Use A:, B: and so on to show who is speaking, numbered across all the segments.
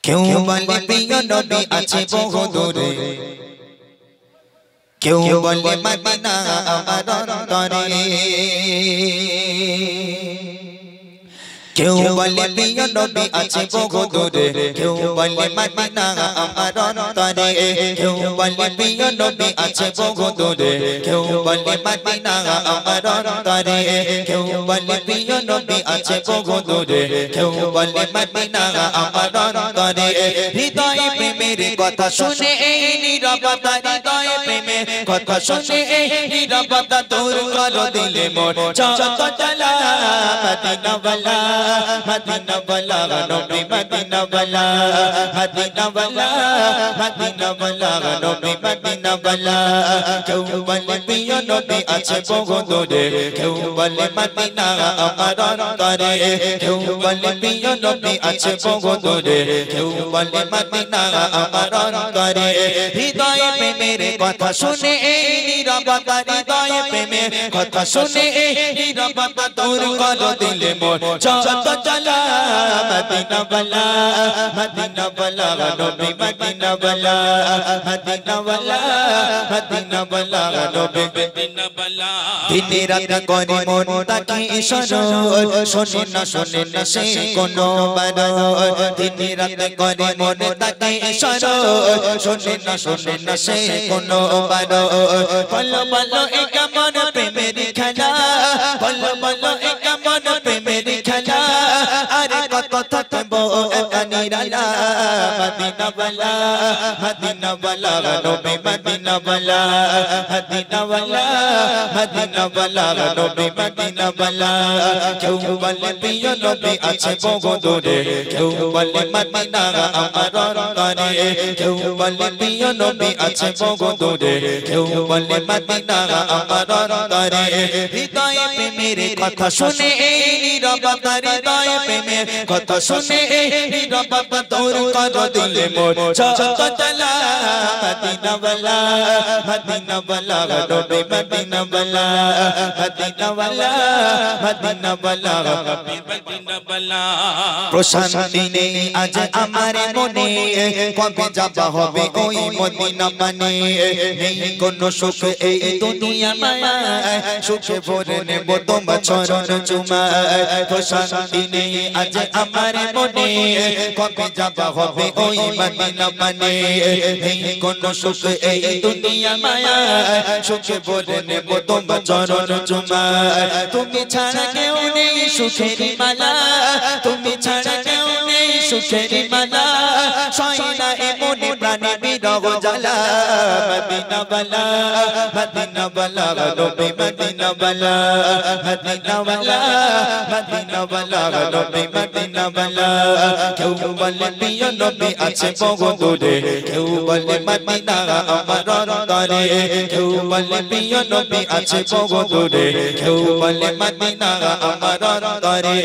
A: কেউ বলে প্রিয় নবী আছে বহু দূরে, কেউ বলে মদিনা আমার অন্তরে। কেউ বলে প্রিয় নবী আছে বহু দূরে, কেউ বলে মদিনা আমার অন্তরে। কেউ বলে প্রিয় নবী আছে বহু দূরে, কেউ বলে মদিনা আমার অন্তরে। কেউ বলে প্রিয় নবী আছে বহু দূরে, কেউ বলে মদিনা আমার অন্তরে। হৃদয় প্রেমের কথা শুনে এই নীরবতা, হৃদয় প্রেমের কথা শুনে এই নীরবতা দূর করো দিলে মোর যত জ্বালা। মদিনা ওয়ালা মদিনা ওয়ালা নবী মদিনা ওয়ালা, মদিনা ওয়ালা মদিনা ওয়ালা নবী মদিনা ওয়ালা। কেউ বলে প্রিয় নবী আছে বহু দূরে, কেউ বলে মদিনা আমার অন্তরে। কেউ বলে প্রিয় নবী আছে বহু দূরে, কেউ বলে মদিনা আমার অন্তরে। হৃদয় প্রেমের কথা শুনে এই নীরবতা, হৃদয় প্রেমের কথা শুনে এই নীরবতা দূর করো দিলে মোর যত জ্বালা। মদিনা ওয়ালা মদিনা ওয়ালা নবী মদিনা ওয়ালা, মদিনা ওয়ালা মদিনা ওয়ালা নবী মদিনা ওয়ালা। দিনে রাতে করে মন তাকে স্মরণ, শোনে না সে কোনো বারণ। দিনে রাতে করে মন তাকে স্মরণ, শোনে না সে কোনো বারণ। বলো বলো এ কেমন প্রেমের খেলা, বলো বলো এ কেমন প্রেমের খেলা। আরে কত থাকবো একা নিরালা। মদিনা ওয়ালা মদিনা ওয়ালা নবী মদিনা ওয়ালা, মদিনা ওয়ালা মদিনা ওয়ালা নবী মদিনা ওয়ালা। কেউ বলে প্রিয় নবী আছে বহু দূরে, কেউ বলে মদিনা আমার অন্তরে। কেউ বলে প্রিয় নবী আছে বহু দূরে, কেউ বলে মদিনা আমার অন্তরে। হৃদয় প্রেমের কথা শুনে এই নীরবতা, হৃদয় প্রেমের কথা শুনে এই নীরবতা দূর করো দিলে মোর যত জ্বালা। মদিনা ওয়ালা মদিনা ওয়ালা নবী মদিনা ওয়ালা, মদিনা ওয়ালা মদিনা ওয়ালা নবী মদিনা ওয়ালা। প্রশান্তি নেই আজ আমার মনে, কবে যাবা হবে ওই মদিনা মানে। নেই কোনো সুখ এই দুনিয়া মায়ায়, সুখে ভরে নেব তোমার চরণ চুমায়। প্রশান্তি নেই আজ আমার মনে, কবে যাবা হবে ওই মদিনা মানে। নেই কোনো সুখ এই দুনিয়া মায়ায়, সুখে ভরে নেব তোমার চরণ চুমায়। তুমি ছাড়া কেউ নেই সুখের মালা, তুমি ছাড়া কেউ নেই সুখের মালা। সয়না এ মনে প্রাণে বিরহ জ্বালা। মদিনা ওয়ালা মদিনা ওয়ালা নবী মদিনা ওয়ালা, মদিনা ওয়ালা মদিনা ওয়ালা নবী মদিনা ওয়ালা। কেউ বলে প্রিয় নবী আছে বহু দূরে, কেউ বলে মদিনা আমার অন্তরে। কেউ বলে প্রিয় নবী আছে বহু দূরে, কেউ বলে মদিনা আমার অন্তরে।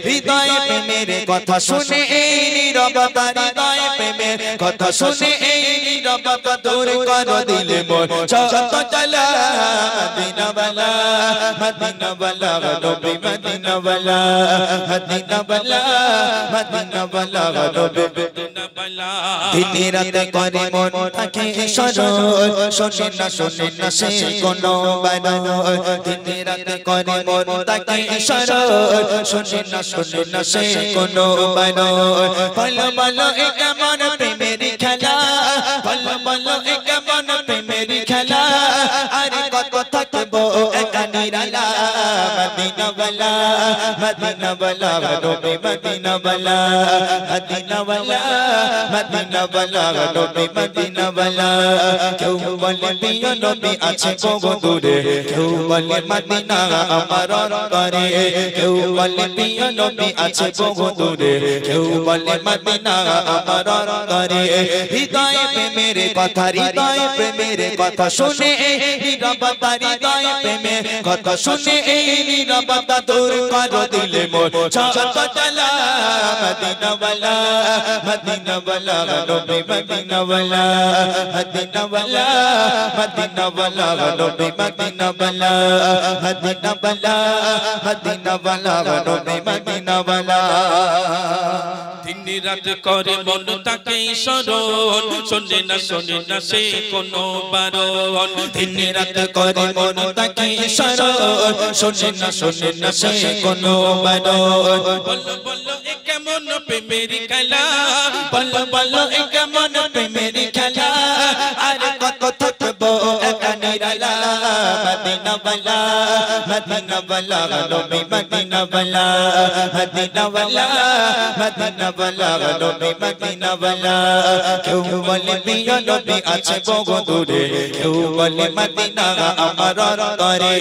A: হৃদয় প্রেমের কথা শুনে এই নীরবতা, হৃদয় প্রেমের কথা শুনে এই নীরবতা দূর করো দিলে মোর যত জ্বালা। মদিনা ওয়ালা মদিনা ওয়ালা নবী মদিনা ওয়ালা, মদিনা ওয়ালা মদিনা ওয়ালা নবী মদিনা ওয়ালা। দিনে রাতে করে মন তাকে স্মরণ, শোনে না সে কোনো বারণ। দিনে রাতে করে মন তাকে স্মরণ, শোনে না সে কোনো বারণ। বলো বলো এ কেমন প্রেমের খেলা, বলো বলো এ কেমন প্রেমের খেলা। আরে কত থাকবো একা নিরালা। মদিনা ওয়ালা মদিনা ওয়ালা নবী মদিনা ওয়ালা, মদিনা ওয়ালা মদিনা ওয়ালা নবী মদিনা ওয়ালা। কেউ বলে প্রিয় নবী আছে বহু দূরে, কেউ বলে মদিনা আমার অন্তরে। কেউ বলে প্রিয় নবী আছে বহু দূরে, কেউ বলে মদিনা আমার অন্তরে। হৃদয় প্রেমের কথা, হৃদয় প্রেমের কথা শুনে এই নীরবতা, হৃদয় প্রেমের কথা শুনে এই নীরবতা দূর করো দিলে মোর যত জ্বালা। মদিনা ওয়ালা মদিনা ওয়ালা নবী মদিনা ওয়ালা, মদিনা ওয়ালা মদিনা ওয়ালা নবী মদিনা ওয়ালা, মদিনা ওয়ালা মদিনা ওয়ালা নবী মদিনা ওয়ালা।
B: দিন রাত করে মন তাকে স্মরণ শোনে না সে কোনো বারণ
A: দিন রাত করে মন তাকে স্মরণ শোনে না সে কোনো বারণ
B: বলো বলো এ কেমন প্রেমের খেলা
A: বলো বলো এ কেমন প্রেমের খেলা আর কত থাকবো একা নিরালা মদিনা ওয়ালা নবী মদিনা ওয়ালা নবী মদিনা ওয়ালা কেউ বলে প্রিয় নবী আছে বহু দূরে কেউ বলে মদিনা আমার অন্তরে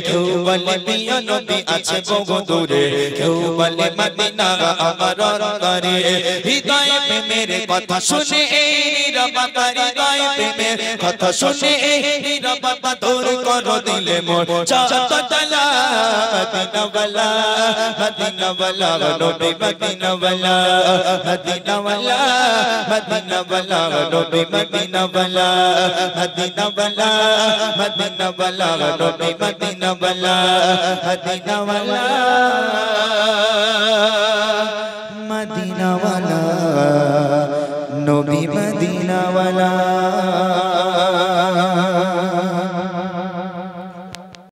A: কেউ বলে প্রিয় নবী আছে বহু দূরে কেউ বলে মদিনা আমার অন্তরে হৃদয়ে প্রেমের কথা শুনে নীরবতা হৃদয়ে প্রেমের কথা শুনে নীরবতা দূর করো দিলে মোর চাঁদ তালা মদিনা ওয়ালা নবী মদিনা ওয়ালা নবী মদিনা ওয়ালা মদিনা ওয়ালা নবী মদিনা ওয়ালা মদিনা ওয়ালা নবী মদিনা ওয়ালা